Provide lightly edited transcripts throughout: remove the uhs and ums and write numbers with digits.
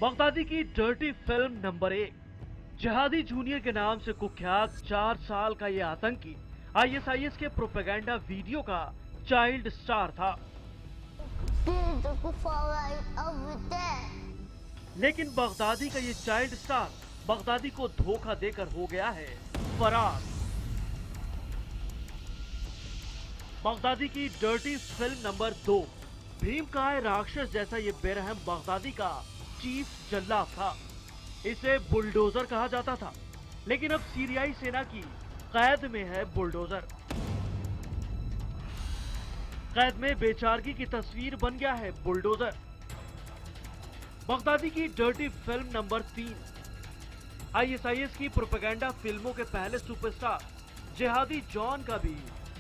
Baghdadi की dirty film number 1। जिहादी junior के नाम से कुख्यात 4 साल का ये आतंकी आईएसआईएस के प्रोपेगेंडा वीडियो का चाइल्ड स्टार था। लेकिन बगदादी का ये चाइल्ड स्टार बगदादी को धोखा देकर हो गया है फरार। बगदादी की डर्टी फिल्म नंबर 2। भीमकाय राक्षस जैसा ये बेरहम बगदादी का चीफ जल्लाद था। इसे बुलडोजर कहा जाता था, लेकिन अब सीरियाई सेना की कैद में है बुलडोजर। कैद में बेचारगी की तस्वीर बन गया है बुलडोजर। बगदादी की डर्टी फिल्म नंबर 3। आईएसआईएस की प्रोपेगेंडा फिल्मों के पहले सुपरस्टार जिहादी जॉन का भी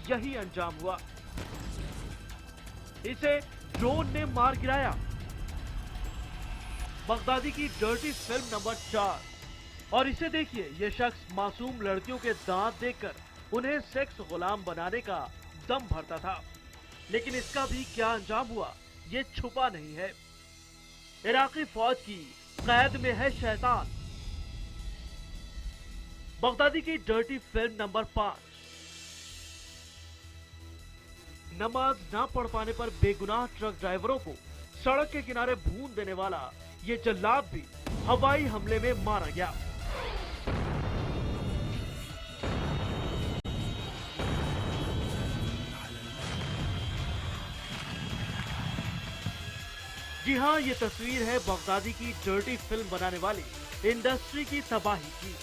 यही अंजाम हुआ। इसे ड्रोन ने मार गिराया। बगदादी की डर्टी फिल्म नंबर 4। और इसे देखिए, ये शख्स मासूम लड़कियों के दांत देखकर उन्हें सेक्स गुलाम बनाने का दम भरता था, लेकिन इसका भी क्या अंजाम हुआ ये छुपा नहीं है। इराकी फौज की कैद में है शैतान। बगदादी की डर्टी फिल्म नंबर 5। नमाज ना पढ़ पाने पर बेगुनाह ट्रक ड्राइवरों को सड़क के किनारे भून देने वाला ये जल्लाद भी हवाई हमले में मारा गया। जी हां, ये तस्वीर है बगदादी की डर्टी फिल्म बनाने वाली इंडस्ट्री की तबाही की।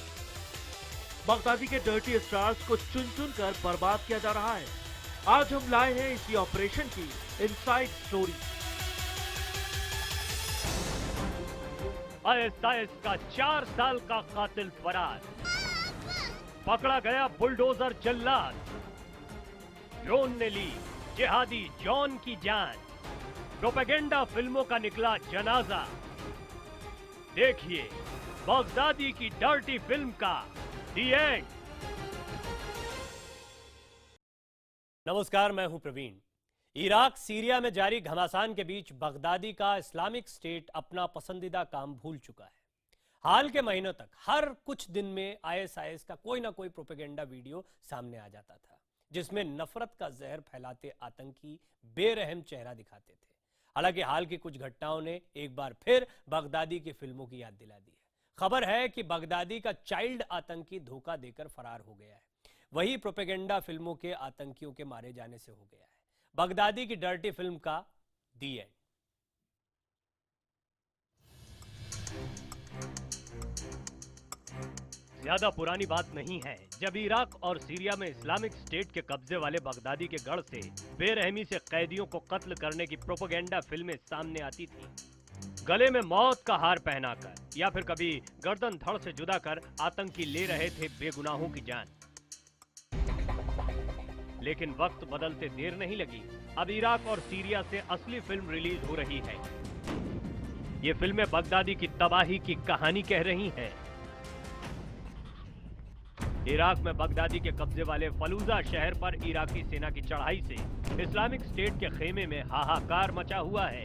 बगदादी के डर्टी स्टार्स को चुन चुन कर बर्बाद किया जा रहा है। आज हम लाए हैं इसी ऑपरेशन की इनसाइड स्टोरी। आईएसआईएस का 4 साल का कातिल फरार, पकड़ा गया बुलडोजर जल्लाद। ड्रोन ने ली जिहादी जॉन की जान। प्रोपेगेंडा फिल्मों का निकला जनाजा। देखिए बगदादी की डर्टी फिल्म का दी एंड। नमस्कार, मैं हूं प्रवीण। इराक सीरिया में जारी घमासान के बीच बगदादी का इस्लामिक स्टेट अपना पसंदीदा काम भूल चुका है। हाल के महीनों तक हर कुछ दिन में आईएसआईएस का कोई ना कोई प्रोपेगेंडा वीडियो सामने आ जाता था, जिसमें नफरत का जहर फैलाते आतंकी बेरहम चेहरा दिखाते थे। हालांकि हाल की कुछ घटनाओं ने एक बार फिर बगदादी की फिल्मों की याद दिला दी है। खबर है कि बगदादी का चाइल्ड आतंकी धोखा देकर फरार हो गया है। वही प्रोपेगेंडा फिल्मों के आतंकियों के मारे जाने से हो गया है। बगदादी की डर्टी फिल्म का दी एंड। ज्यादा पुरानी बात नहीं है जब इराक और सीरिया में इस्लामिक स्टेट के कब्जे वाले बगदादी के गढ़ से बेरहमी से कैदियों को कत्ल करने की प्रोपेगेंडा फिल्में सामने आती थी। गले में मौत का हार पहनाकर या फिर कभी गर्दन धड़ से जुदा कर आतंकी ले रहे थे बेगुनाहों की जान। लेकिन वक्त बदलते देर नहीं लगी। अब इराक और सीरिया से असली फिल्म रिलीज हो रही है। ये फिल्में बगदादी की तबाही की कहानी कह रही हैं। इराक में बगदादी के कब्जे वाले फलूजा शहर पर इराकी सेना की चढ़ाई से इस्लामिक स्टेट के खेमे में हाहाकार मचा हुआ है।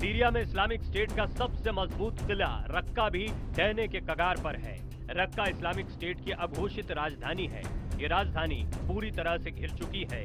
सीरिया में इस्लामिक स्टेट का सबसे मजबूत किला रक्का भी ढहने के कगार पर है। रक्का इस्लामिक स्टेट की अघोषित राजधानी है। ये राजधानी पूरी तरह से घिर चुकी है।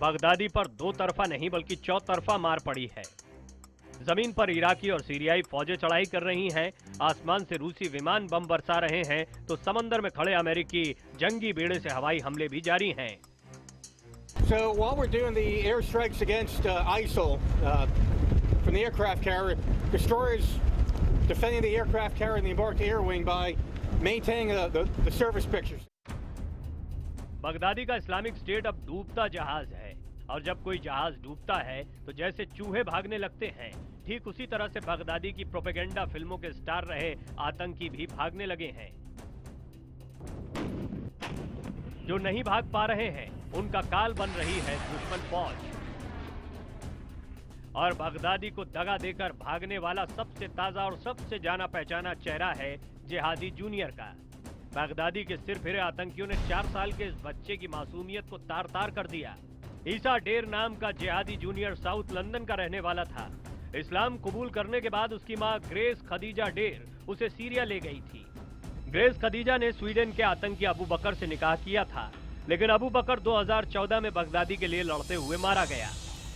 बगदादी पर दो तरफा नहीं बल्कि चौतरफा मार पड़ी है। जमीन पर इराकी और सीरियाई फौजें चढ़ाई कर रही हैं, आसमान से रूसी विमान बम बरसा रहे हैं, तो समंदर में खड़े अमेरिकी जंगी बेड़े से हवाई हमले भी जारी हैं। So while we're doing the airstrikes against ISIL from the aircraft carrier, destroyers defending the aircraft carrier and the embarked air wing by maintaining the surface pictures. Baghdadi का इस्लामिक स्टेट अब डूबता जहाज है। और जब कोई जहाज डूबता है तो जैसे चूहे भागने लगते हैं, ठीक उसी तरह से बगदादी की प्रोपेगेंडा फिल्मों के स्टार रहे आतंकी भी भागने लगे हैं। जो नहीं भाग पा रहे हैं उनका काल बन रही है दुश्मन फौज। और बगदादी को दगा देकर भागने वाला सबसे ताजा और सबसे जाना पहचाना चेहरा है जिहादी जूनियर का। बगदादी के सिर फिरे आतंकियों ने 4 साल के इस बच्चे की मासूमियत को तार तार कर दिया। ईसा डेर नाम का जिहादी जूनियर साउथ लंदन का रहने वाला था। इस्लाम कबूल करने के बाद उसकी मां ग्रेस खदीजा डेर उसे सीरिया ले गई थी। ग्रेस खदीजा ने स्वीडन के आतंकी अबू बकर से निकाह किया था, लेकिन अबू बकर 2014 में बगदादी के लिए लड़ते हुए मारा गया।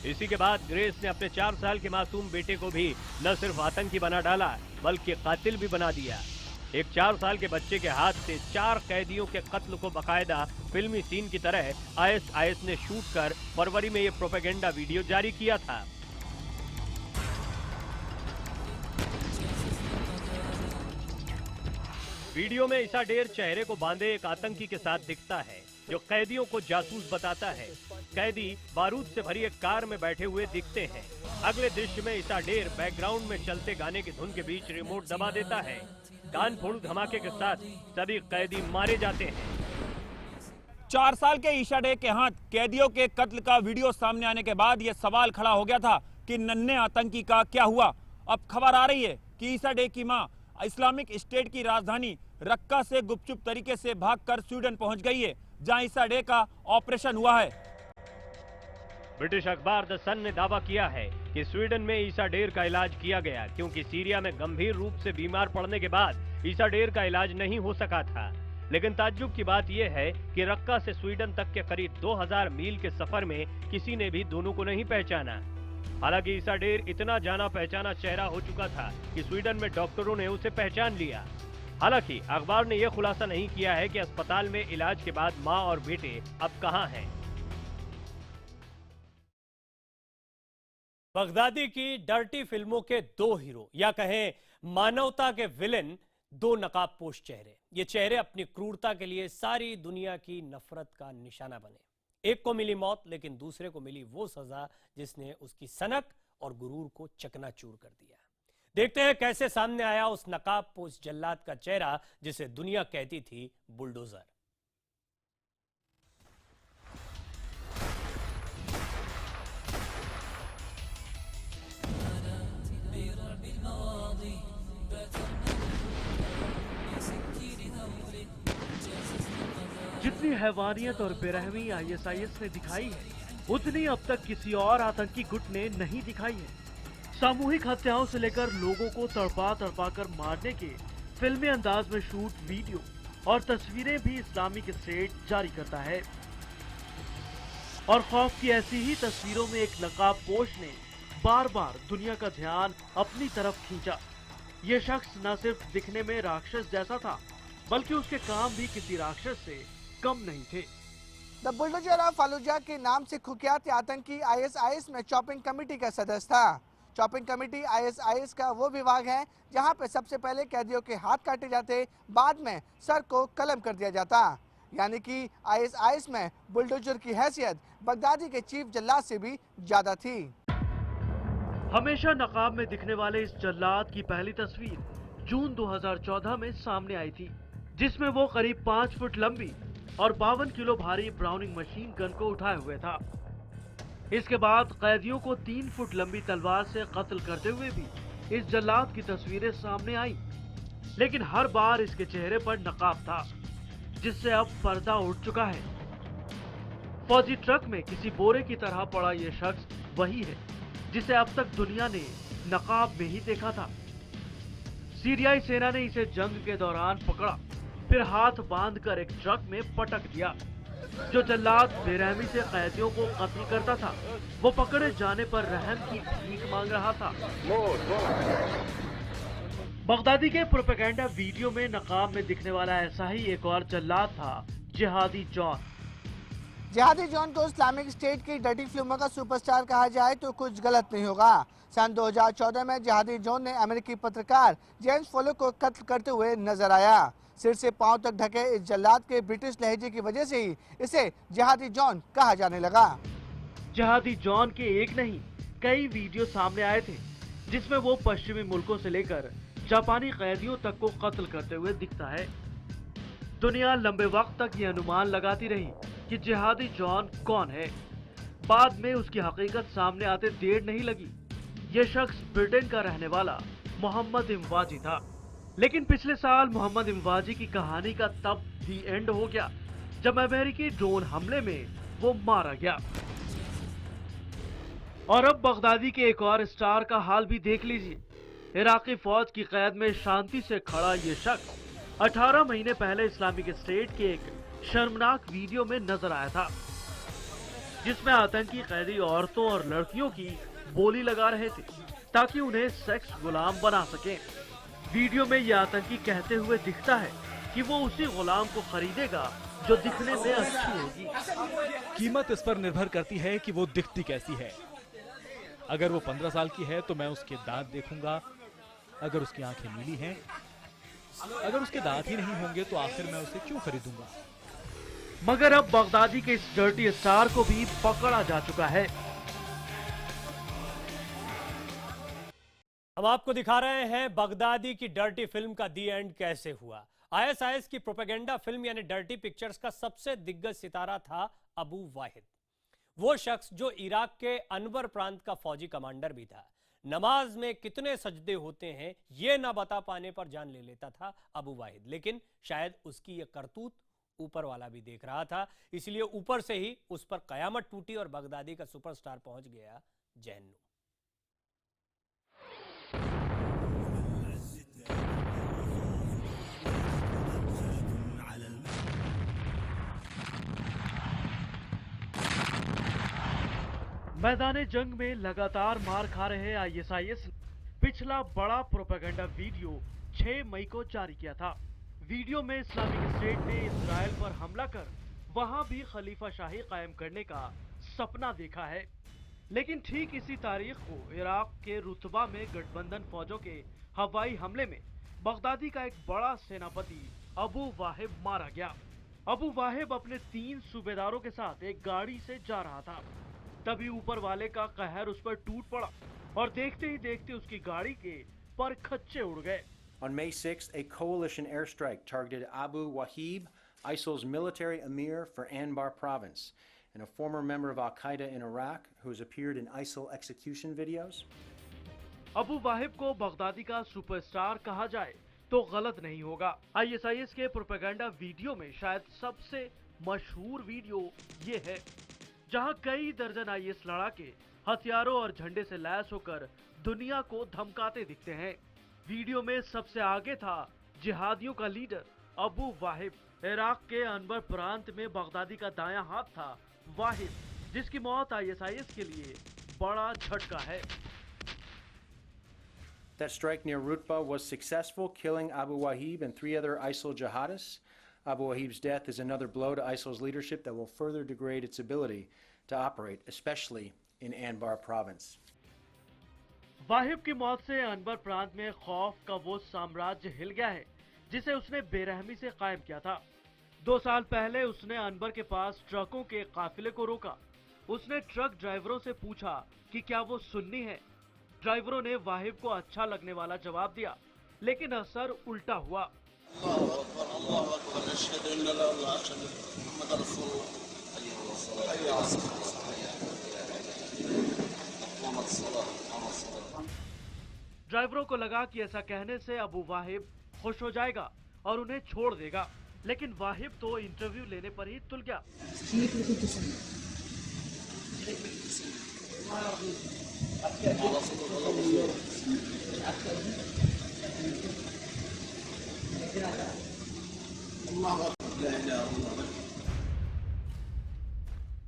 इसी के बाद ग्रेस ने अपने 4 साल के मासूम बेटे को भी न सिर्फ आतंकी बना डाला बल्कि कातिल भी बना दिया। एक 4 साल के बच्चे के हाथ से 4 कैदियों के कत्ल को बकायदा फिल्मी सीन की तरह आईएसआईएस ने शूट कर फरवरी में ये प्रोपेगेंडा वीडियो जारी किया था। वीडियो में ईसा डेर चेहरे को बांधे एक आतंकी के साथ दिखता है जो कैदियों को जासूस बताता है। कैदी बारूद से भरी एक कार में बैठे हुए दिखते हैं। अगले दृश्य में ईसा डेर बैकग्राउंड में चलते गाने की धुन के बीच रिमोट दबा देता है। कान फोड़ धमाके के साथ सभी कैदी मारे जाते हैं। 4 साल के ईसा डेर के हाथ कैदियों के कत्ल का वीडियो सामने आने के बाद यह सवाल खड़ा हो गया था कि नन्हे आतंकी का क्या हुआ। अब खबर आ रही है कि ईसा डेर की मां इस्लामिक स्टेट की राजधानी रक्का से गुपचुप तरीके से भागकर स्वीडन पहुंच गई है, जहां ईसा डेर का ऑपरेशन हुआ है। ब्रिटिश अखबार द सन ने दावा किया है कि स्वीडन में ईसा डेर का इलाज किया गया, क्योंकि सीरिया में गंभीर रूप से बीमार पड़ने के बाद ईसा डेर का इलाज नहीं हो सका था। लेकिन ताज्जुब की बात यह है कि रक्का से स्वीडन तक के करीब 2000 मील के सफर में किसी ने भी दोनों को नहीं पहचाना। हालांकि ईसा डेर इतना जाना पहचाना चेहरा हो चुका था कि स्वीडन में डॉक्टरों ने उसे पहचान लिया। हालांकि अखबार ने यह खुलासा नहीं किया है कि अस्पताल में इलाज के बाद मां और बेटे अब कहां हैं। बगदादी की डर्टी फिल्मों के 2 हीरो, या कहें मानवता के विलेन, 2 नकाबपोश चेहरे। ये चेहरे अपनी क्रूरता के लिए सारी दुनिया की नफरत का निशाना बने। एक को मिली मौत, लेकिन दूसरे को मिली वो सजा जिसने उसकी सनक और गुरूर को चकनाचूर कर दिया। देखते हैं कैसे सामने आया उस नकाबपोश जल्लाद का चेहरा जिसे दुनिया कहती थी बुलडोजर। जितनी हैवानियत और बेरहमी आईएसआईएस ने दिखाई है, उतनी अब तक किसी और आतंकी गुट ने नहीं दिखाई है। सामूहिक हत्याओं से लेकर लोगों को तड़पा तड़पा कर मारने के फिल्मी अंदाज में शूट वीडियो और तस्वीरें भी इस्लामिक स्टेट जारी करता है। और खौफ की ऐसी ही तस्वीरों में एक नकाबपोश ने बार बार दुनिया का ध्यान अपनी तरफ खींचा। ये शख्स न सिर्फ दिखने में राक्षस जैसा था, बल्कि उसके काम भी किसी राक्षस से कम नहीं थे। द बुलडोजर ऑफ फालूजा के नाम से कुख्यात आतंकी आईएसआईएस में चॉपिंग कमेटी का सदस्य था। चॉपिंग कमेटी आईएसआईएस का वो विभाग है जहां पे सबसे पहले कैदियों के हाथ काटे जाते, बाद में सर को कलम कर दिया जाता। यानी कि आईएसआईएस में बुलडोजर की हैसियत बगदादी के चीफ जल्लाद से भी ज्यादा थी। हमेशा नकाब में दिखने वाले इस जल्लाद की पहली तस्वीर जून 2014 में सामने आई थी, जिसमें वो करीब 5 फुट लंबी और 52 किलो भारी ब्राउनिंग मशीन गन को उठाए हुए था। इसके बाद कैदियों को 3 फुट लंबी तलवार से कत्ल करते हुए भी इस जल्लाद की तस्वीरें सामने आई, लेकिन हर बार इसके चेहरे पर नकाब था, जिससे अब पर्दा उठ चुका है। फौजी ट्रक में किसी बोरे की तरह पड़ा ये शख्स वही है जिसे अब तक दुनिया ने नकाब में ही देखा था। सीरियाई सेना ने इसे जंग के दौरान पकड़ा, फिर हाथ बांधकर एक ट्रक में पटक दिया। जो जल्लाद बेरहमी से कैदियों को कत्ल करता था, वो पकड़े जाने पर रहम की भीख मांग रहा था। बगदादी के प्रोपेगेंडा वीडियो में नकाब में दिखने वाला ऐसा ही एक और जल्लाद था, जिहादी जॉन। जिहादी जॉन को इस्लामिक स्टेट की डर्टी फिल्मों का सुपरस्टार कहा जाए तो कुछ गलत नहीं होगा। सन 2014 में जिहादी जॉन ने अमेरिकी पत्रकार जेम्स फोलो को कत्ल करते हुए नजर आया। सिर से पांव तक ढके इस जल्लाद के ब्रिटिश लहजे की वजह से ही इसे जिहादी जॉन कहा जाने लगा। जिहादी जॉन के एक नहीं कई वीडियो सामने आए थे जिसमें वो पश्चिमी मुल्कों से लेकर जापानी कैदियों तक को कत्ल करते हुए दिखता है। दुनिया लंबे वक्त तक ये अनुमान लगाती रही कि जिहादी जॉन कौन है। बाद में उसकी हकीकत सामने आते देर नहीं लगी। ये शख्स ब्रिटेन का रहने वाला मोहम्मद इमवाजी था, लेकिन पिछले साल मोहम्मद इमवाजी की कहानी का तब दी एंड हो गया जब अमेरिकी ड्रोन हमले में वो मारा गया। और अब बगदादी के एक और स्टार का हाल भी देख लीजिए। इराकी फौज की कैद में शांति से खड़ा ये शख्स 18 महीने पहले इस्लामिक स्टेट के एक शर्मनाक वीडियो में नजर आया था जिसमें आतंकी कैदी औरतों और लड़कियों की बोली लगा रहे थे ताकि उन्हें सेक्स गुलाम बना सकें। वीडियो में यह आतंकी कहते हुए दिखता है कि वो उसी गुलाम को खरीदेगा जो दिखने में अच्छी होगी। कीमत इस पर निर्भर करती है कि वो दिखती कैसी है। अगर वो 15 साल की है तो मैं उसके दांत देखूंगा, अगर उसकी आंखें नीली हैं, अगर उसके दांत ही नहीं होंगे तो आखिर मैं उसे क्यों खरीदूंगा। मगर अब बगदादी के इस डर्टी स्टार को भी पकड़ा जा चुका है। हम आपको दिखा रहे हैं बगदादी की डर्टी फिल्म का दी एंड कैसे हुआ। आईएसआईएस की प्रोपेगेंडा फिल्म यानी डर्टी पिक्चर्स का सबसे दिग्गज सितारा था अबू वाहिद, वो शख्स जो इराक के अनबर प्रांत का फौजी कमांडर भी था। नमाज में कितने सजदे होते हैं ये ना बता पाने पर जान ले लेता था अबू वाहिद, लेकिन शायद उसकी ये करतूत ऊपर वाला भी देख रहा था, इसलिए ऊपर से ही उस पर कयामत टूटी और बगदादी का सुपरस्टार पहुंच गया जहन्नुम। मैदान जंग में लगातार मार खा रहे आईएसआईएस ने पिछला बड़ा प्रोपेगेंडा वीडियो 6 मई को जारी किया था। वीडियो में इस्लामिक स्टेट ने इजराइल पर हमला कर वहां भी खलीफा शाही कायम करने का सपना देखा है, लेकिन ठीक इसी तारीख को इराक के रुतबा में गठबंधन फौजों के हवाई हमले में बगदादी का एक बड़ा सेनापति अबू वाहिब मारा गया। अबू वाहिब अपने 3 सूबेदारों के साथ एक गाड़ी से जा रहा था, तभी ऊपर वाले का कहर उस पर टूट पड़ा और देखते ही देखते उसकी गाड़ी के पर खच्चे उड़ गए। On May 6th, a coalition airstrike targeted Abu Wahib, ISIL's military emir for Anbar province, and a former member of Al-Qaeda in Iraq who has appeared in ISIL execution videos. Abu वाहिब को बगदादी का superstar कहा जाए तो गलत नहीं होगा। ISIS के propaganda video में शायद सबसे मशहूर वीडियो ये है, जहां कई दर्जन आईएस लड़ाके हथियारों और झंडे से लैस होकर दुनिया को धमकाते दिखते हैं। वीडियो में सबसे आगे था जिहादियों का लीडर अबू वाहिब। इराक के अनबर प्रांत में बगदादी का दायां हाथ था वाहिब, जिसकी मौत आईएसआईएस के लिए बड़ा झटका है। That strike near Rutba was successful, killing Abu Wahib and 3 other ISIL jihadists. Abu Wahib's death is another blow to ISIL's leadership that will further degrade its ability to operate, especially in Anbar province. वाहिब की मौत से अनबर प्रांत में खौफ का वो साम्राज्य हिल गया है जिसे उसने बेरहमी से कायम किया था। 2 साल पहले उसने अनबर के पास ट्रकों के काफिले को रोका। उसने ट्रक ड्राइवरों से पूछा कि क्या वो सुन्नी है। ड्राइवरों ने वाहिब को अच्छा लगने वाला जवाब दिया, लेकिन असर उल्टा हुआ। ड्राइवरों को लगा कि ऐसा कहने से अबू वाहिब खुश हो जाएगा और उन्हें छोड़ देगा, लेकिन वाहिब तो इंटरव्यू लेने पर ही तुल गया।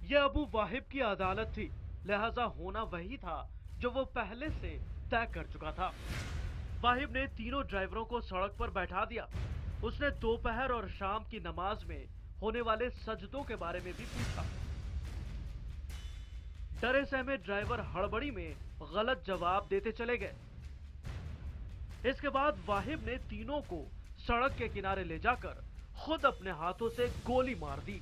यह अबू वाहिब की अदालत थी, लिहाजा होना वही था जो वो पहले से तय कर चुका था। वाहिब ने तीनों ड्राइवरों को सड़क पर बैठा दिया। उसने दोपहर और शाम की नमाज में होने वाले सजदों के बारे में भी पूछा। डरे सहमे ड्राइवर हड़बड़ी में गलत जवाब देते चले गए। इसके बाद वाहिब ने तीनों को सड़क के किनारे ले जाकर खुद अपने हाथों से गोली मार दी।